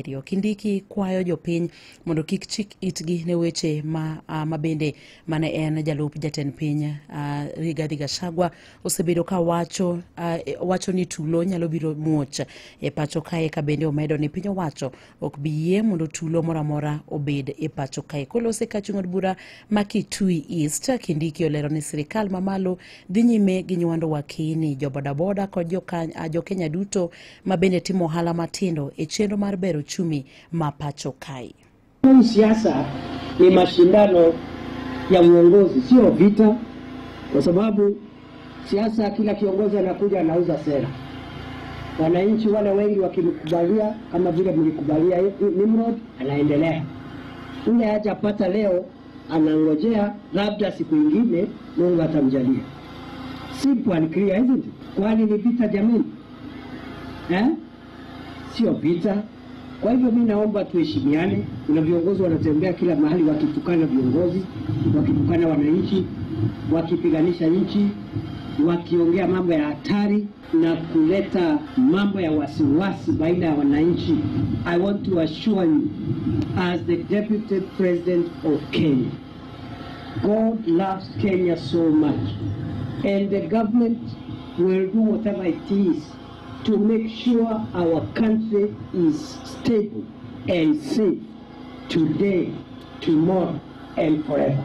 Kindiki kwayo jopiny mondo kik chik itgi ne weche mabende mane en jalup jatend piny Rigathi Gachagua osebedo ka wacho ni tulo nyalo biro muoch e pacho kae, ka bende omedo ni piny owacho ok biyie mondo tulo moramora obed e pacho kae. Kolose ka chung od bura ma Kitui East, Kindiki olero ni sirikal mamalo dhi nyime gi nywando wakini jobodaboda kod jo Kenya duto ma bende timo ohala matindo e chenro mar bero uchumi ma pacho kae. Siasa ni mashindano ya uongozi, sio vita, kwa sababu siasa kila kiongozi anakuja anauza sera. Wananchi wale wengi wakimkubalia kama vile mlikubalia Nimrod, anaendelea. Ule hajapata leo anangojea labda siku nyingine Mungu atamjalia. Simple and clear, isn't it? Kwani ni vita jamani? Sio vita. Kwa hivyo mimi naomba tuheshimiane. Kuna viongozi wanatembea kila mahali wakitukana viongozi, wakitukana wananchi, wakipiganisha nchi, wakiongea mambo ya hatari na kuleta mambo ya wasiwasi baina ya wananchi. I want to assure you, as the Deputy President of Kenya, God loves Kenya so much, and the government will do whatever it is to make sure our country is stable and safe today, tomorrow, and forever.